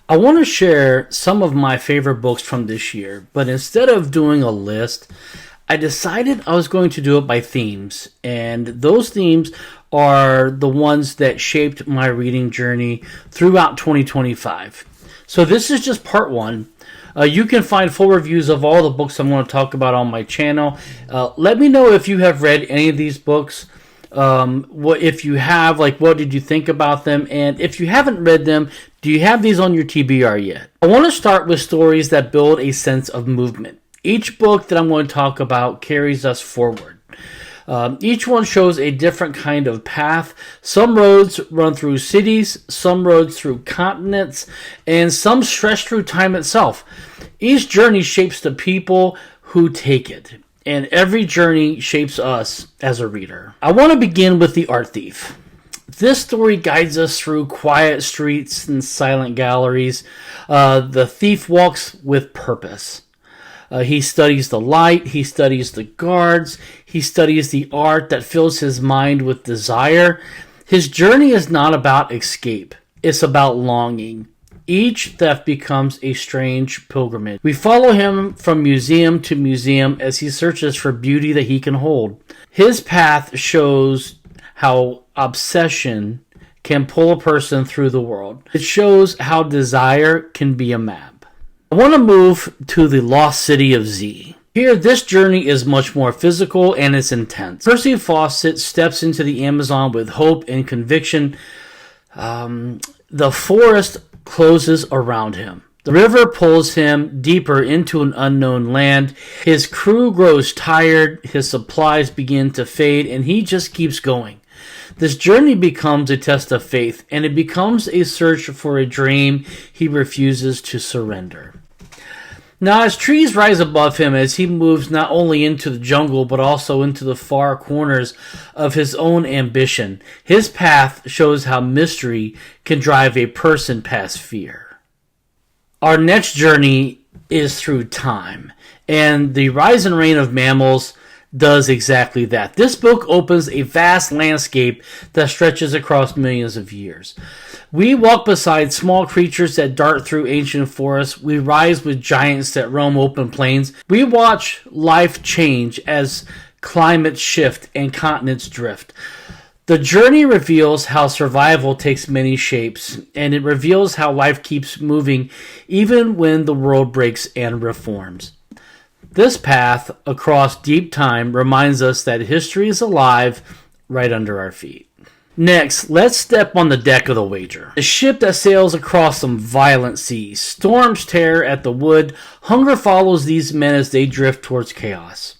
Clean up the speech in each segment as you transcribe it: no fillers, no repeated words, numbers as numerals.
I want to share some of my favorite books from this year, but instead of doing a list, I decided I was going to do it by themes. And those themes are the ones that shaped my reading journey throughout 2025. So this is just part one. You can find full reviews of all the books I'm going to talk about on my channel. Let me know if you have read any of these books. What if you have, like, what did you think about them? And if you haven't read them, do you have these on your TBR yet? I want to start with stories that build a sense of movement. Each book that I'm going to talk about carries us forward. Each one shows a different kind of path. Some roads run through cities, some roads through continents, and some stretch through time itself. Each journey shapes the people who take it, and every journey shapes us as a reader. I want to begin with The Art Thief. This story guides us through quiet streets and silent galleries. The thief walks with purpose. He studies the light, he studies the guards, he studies the art that fills his mind with desire. His journey is not about escape, it's about longing. Each theft becomes a strange pilgrimage. We follow him from museum to museum as he searches for beauty that he can hold. His path shows how obsession can pull a person through the world. It shows how desire can be a map. I want to move to the lost city of Z. Here, this journey is much more physical and it's intense. Percy Fawcett steps into the Amazon with hope and conviction. The forest closes around him. The river pulls him deeper into an unknown land. His crew grows tired, his supplies begin to fade, and he just keeps going. This journey becomes a test of faith, and it becomes a search for a dream he refuses to surrender. Now, as trees rise above him as he moves not only into the jungle but also into the far corners of his own ambition, his path shows how mystery can drive a person past fear. Our next journey is through time, and The Rise and Reign of Mammals does exactly that. This book opens a vast landscape that stretches across millions of years. We walk beside small creatures that dart through ancient forests. We rise with giants that roam open plains. We watch life change as climates shift and continents drift. The journey reveals how survival takes many shapes, and it reveals how life keeps moving even when the world breaks and reforms. This path across deep time reminds us that history is alive right under our feet. Next, let's step on the deck of the Wager. A ship that sails across some violent seas. Storms tear at the wood. Hunger follows these men as they drift towards chaos.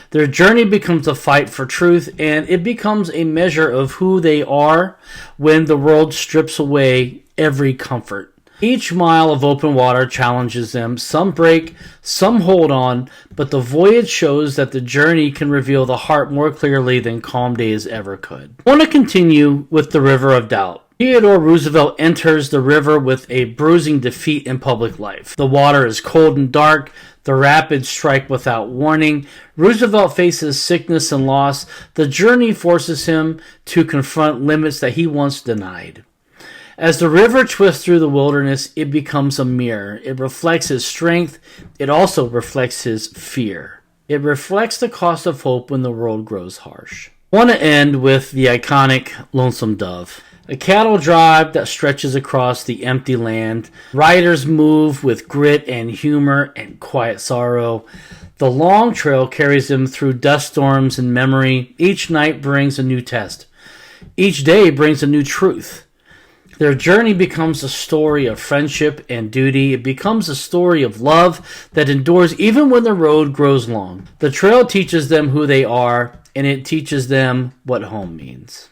Their journey becomes a fight for truth, and it becomes a measure of who they are when the world strips away every comfort. Each mile of open water challenges them. Some break, some hold on, but the voyage shows that the journey can reveal the heart more clearly than calm days ever could. I want to continue with The River of Doubt. Theodore Roosevelt enters the river with a bruising defeat in public life. The water is cold and dark. The rapids strike without warning. Roosevelt faces sickness and loss. The journey forces him to confront limits that he once denied. As the river twists through the wilderness, it becomes a mirror. It reflects his strength. It also reflects his fear. It reflects the cost of hope when the world grows harsh. I want to end with the iconic Lonesome Dove. A cattle drive that stretches across the empty land. Riders move with grit and humor and quiet sorrow. The long trail carries them through dust storms and memory. Each night brings a new test. Each day brings a new truth. Their journey becomes a story of friendship and duty. It becomes a story of love that endures even when the road grows long. The trail teaches them who they are, and it teaches them what home means.